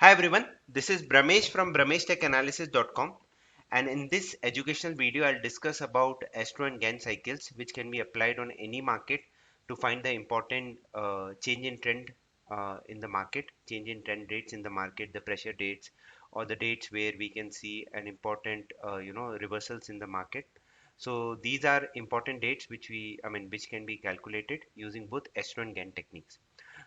Hi everyone, this is Bramesh from BrameshTechAnalysis.com, and in this educational video I'll discuss about Astro and Gantt cycles which can be applied on any market to find the important change in trend in the market, change in trend dates in the market, the pressure dates or the dates where we can see an important reversals in the market. So these are important dates which can be calculated using both Astro and Gantt techniques.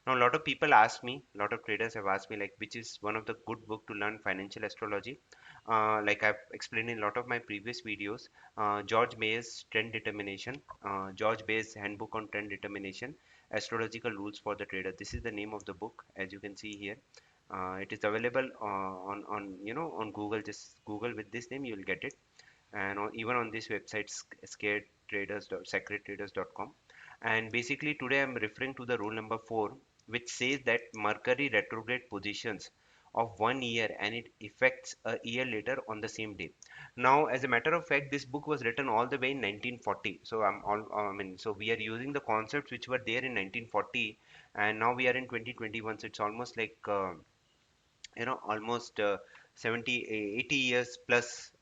Now, a lot of people ask me, a lot of traders have asked me, like, which is one of the good book to learn financial astrology. Like I've explained in a lot of my previous videos, George Mayer's Trend Determination, George Bayes' Handbook on Trend Determination, Astrological Rules for the Trader. This is the name of the book, as you can see here. It is available on Google. Just Google with this name, you will get it, and even on this website, scaredtraders.com. And basically today I'm referring to the rule number 4, which says that Mercury retrograde positions of 1 year and it affects a year later on the same day. Now, as a matter of fact, this book was written all the way in 1940. So so we are using the concepts which were there in 1940, and now we are in 2021. So it's almost like almost 70 80 years plus,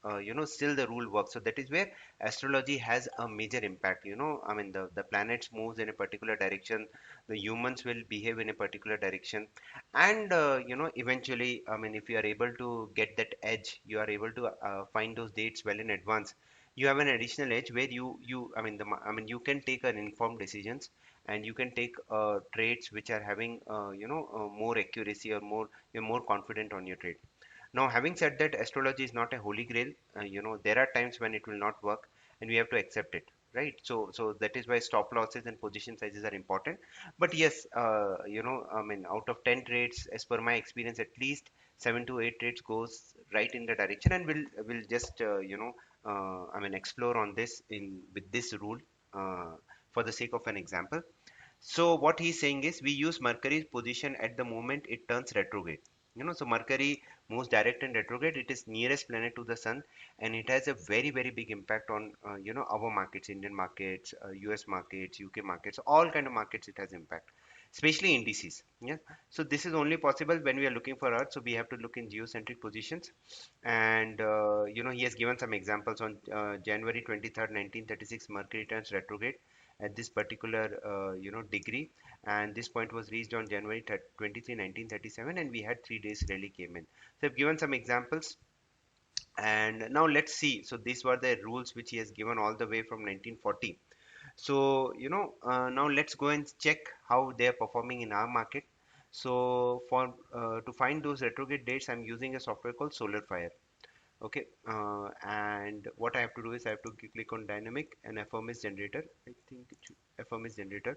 still the rule works. So that is where astrology has a major impact. The planets moves in a particular direction, the humans will behave in a particular direction, and eventually, if you are able to get that edge, you are able to find those dates well in advance. You have an additional edge where you can take an informed decisions, and you can take trades which are having more accuracy, or you're more confident on your trade. Now, having said that, astrology is not a holy grail. There are times when it will not work, and we have to accept it, right? So that is why stop losses and position sizes are important. But yes, out of 10 trades, as per my experience, at least 7 to 8 trades goes right in the direction, and we'll just explore on this in with this rule uh, for the sake of an example. So what he's saying is we use Mercury's position at the moment it turns retrograde. So Mercury moves direct and retrograde. It is nearest planet to the sun, and it has a very very big impact on our markets, Indian markets, U.S. markets, U.K. markets, all kind of markets. It has impact, especially indices. Yeah. So this is only possible when we are looking for Earth. So we have to look in geocentric positions, and he has given some examples on January 23rd, 1936. Mercury turns retrograde at this particular degree, and this point was reached on January 23, 1937, and we had 3 days rally came in. So I've given some examples, and now let's see. So these were the rules which he has given all the way from 1940. So now let's go and check how they are performing in our market. So for to find those retrograde dates, I'm using a software called SolarFire. Okay, and what I have to do is I have to click on dynamic and FMS generator. I think it should FMS generator.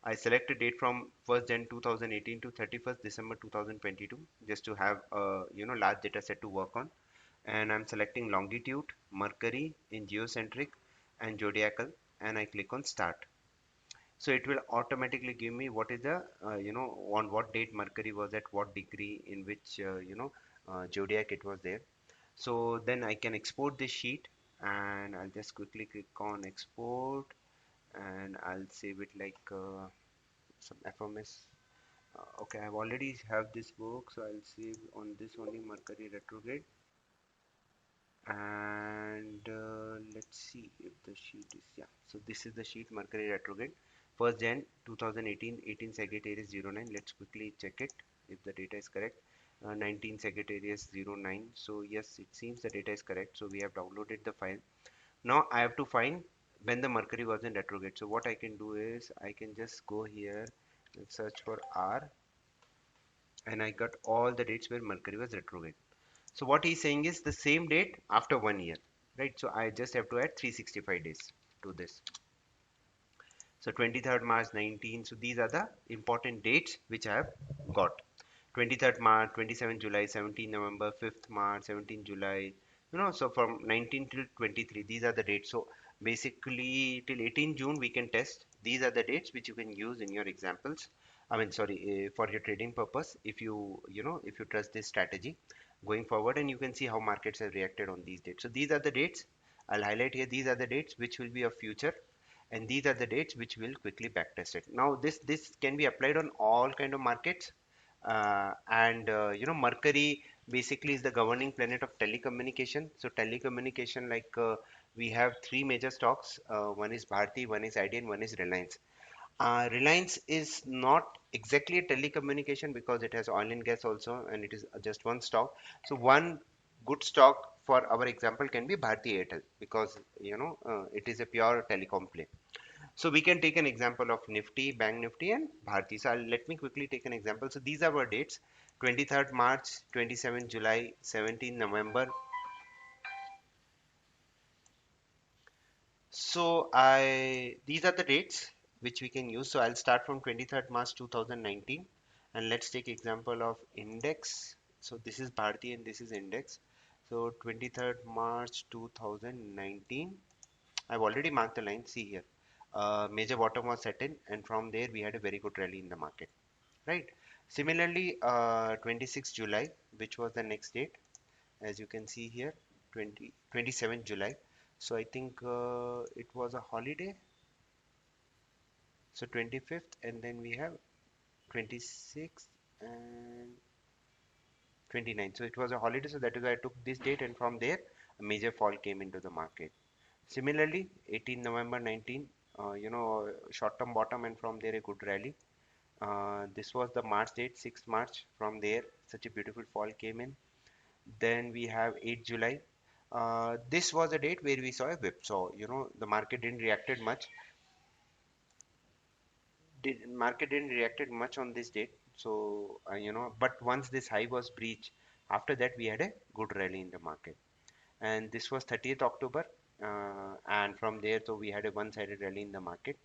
I select a date from 1st Jan 2018 to 31st December 2022, just to have a large data set to work on. And I'm selecting longitude, Mercury in geocentric and zodiacal, and I click on start. So it will automatically give me what is the on what date Mercury was at what degree, in which zodiac it was there. So then I can export this sheet, and I'll just quickly click on export, and I'll save it like some FMS. Okay, I've already have this book, so I'll save on this only Mercury retrograde. And let's see if the sheet is, yeah, so this is the sheet Mercury retrograde 1st Jan 2018, 18 Sagittarius 09. Let's quickly check it if the data is correct. 19 Sagittarius 09. So yes, it seems the data is correct, so we have downloaded the file. Now I have to find when the Mercury was in retrograde. So what I can do is I can just go here and search for R, and I got all the dates where Mercury was retrograde. So what he's saying is the same date after 1 year, right? So I just have to add 365 days to this. So 23rd March 19. So these are the important dates which I have got. 23rd March, 27 July, 17 November, 5th March, 17 July. So from 19 till 23, these are the dates. So basically till 18 June we can test. These are the dates which you can use in your examples. For your trading purpose, if if you trust this strategy going forward, and you can see how markets have reacted on these dates. So these are the dates. I'll highlight here. These are the dates which will be of future, and these are the dates which will quickly backtest it. Now this can be applied on all kind of markets, And Mercury basically is the governing planet of telecommunication. So telecommunication, like we have three major stocks. One is Bharti, one is Idea, and one is Reliance. Reliance is not exactly a telecommunication because it has oil and gas also, and it is just one stock. So one good stock for our example can be Bharti Airtel because it is a pure telecom play. So we can take an example of Nifty, Bank Nifty, and Bharti. So let me quickly take an example. So these are our dates: 23rd March, 27th July, 17th November. So I these are the dates which we can use. So I'll start from 23rd March 2019, and let's take example of index. So this is Bharti and this is index. So 23rd March 2019. I've already marked the line. See here, major bottom was set in, and from there we had a very good rally in the market. Right. Similarly, 26th July, which was the next date, as you can see here, 27th July. So I think it was a holiday. So 25th, and then we have 26th and 29th. So it was a holiday, so that is why I took this date, and from there, a major fall came into the market. Similarly, 18 November 19, short-term bottom, and from there a good rally. This was the March date, 6th March. From there, such a beautiful fall came in. Then we have 8 July. This was a date where we saw a whipsaw. The market didn't reacted much. Market didn't reacted much on this date. So but once this high was breached, after that we had a good rally in the market. And this was 30th October, and from there, so we had a one-sided rally in the market.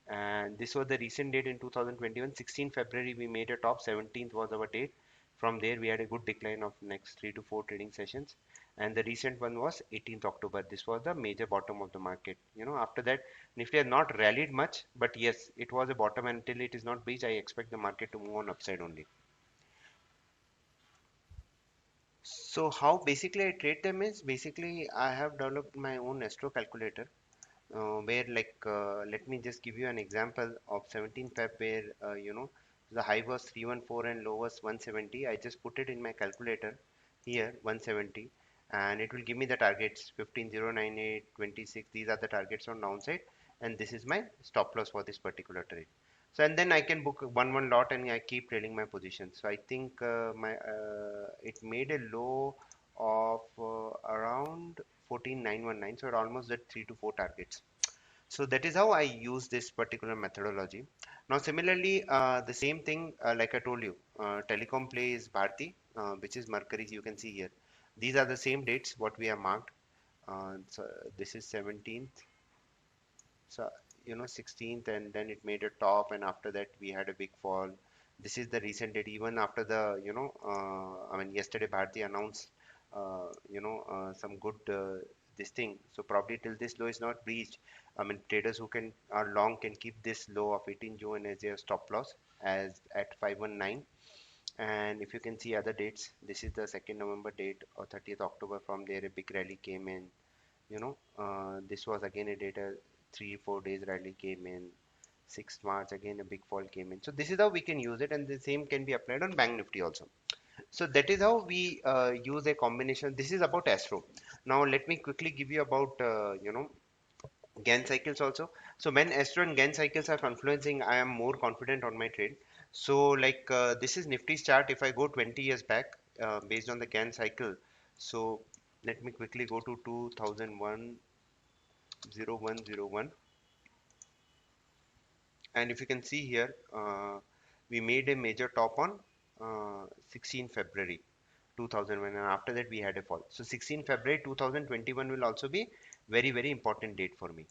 And this was the recent date in 2021. 16 February we made a top, 17th was our date. From there we had a good decline of next 3 to 4 trading sessions, and the recent one was 18th October. This was the major bottom of the market. After that Nifty has not rallied much, but yes, it was a bottom. Until it is not breached, I expect the market to move on upside only. So how basically I trade them is, basically I have developed my own astro calculator, where, like, let me just give you an example of 17 Feb, where the high was 314 and low was 170. I just put it in my calculator here, 170, and it will give me the targets 15098, 26. These are the targets on downside, and this is my stop loss for this particular trade. So, and then I can book one lot, and I keep trailing my position. So I think my it made a low of around 14919, so it almost did 3 to 4 targets. So that is how I use this particular methodology. Now similarly, the same thing, like I told you, telecom play is Bharti, which is Mercury. You can see here, these are the same dates what we have marked. So this is 17th, so 16th, and then it made a top, and after that we had a big fall. This is the recent date. Even after the I mean, yesterday Bharti announced some good this thing. So probably till this low is not breached, I mean, traders who can are long can keep this low of 18 June as their stop loss, as at 519. And if you can see other dates, this is the 2nd November date, or 30th October. From there a big rally came in. This was again a data, 3 4 days rally came in. 6th March, again a big fall came in. So this is how we can use it, and the same can be applied on Bank Nifty also. So that is how we use a combination. This is about Astro. Now let me quickly give you about Gann cycles also. So when Astro and Gann cycles are confluencing, I am more confident on my trade. So, like, this is Nifty's chart. If I go 20 years back, based on the Gann cycle, so let me quickly go to 2001, 0101, and if you can see here, we made a major top on 16 February 2001, and after that we had a fall. So 16 February 2021 will also be very, very important date for me.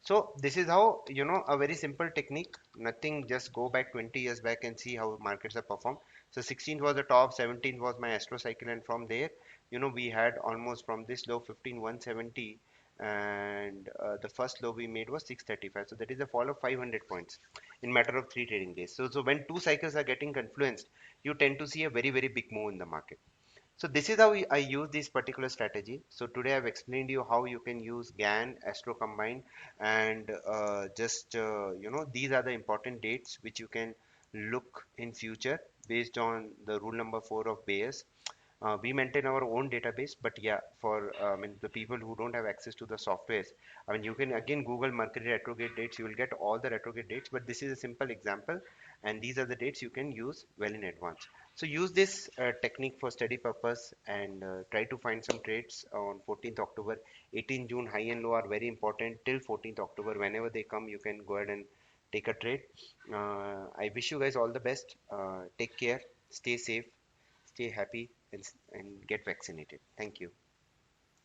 So this is how, a very simple technique. Nothing, just go back 20 years back and see how markets have performed. So 16th was the top, 17th was my astro cycle, and from there, we had almost from this low 15170, and the first low we made was 635. So that is a fall of 500 points in matter of 3 trading days. So when two cycles are getting confluenced, you tend to see a very, very big move in the market. So this is how I use this particular strategy. So today I've explained you how you can use GAN, Astro combined, and just these are the important dates which you can look in future. based on the rule number 4 of Bayes. We maintain our own database, but yeah, for I mean the people who don't have access to the softwares, I mean you can again Google Mercury retrograde dates. You will get all the retrograde dates, but this is a simple example, and these are the dates you can use well in advance. So use this technique for study purpose and try to find some trades on 14th October. 18 June high and low are very important till 14th October. Whenever they come, you can go ahead and take a trade. I wish you guys all the best. Take care, stay safe, stay happy, and get vaccinated. Thank you.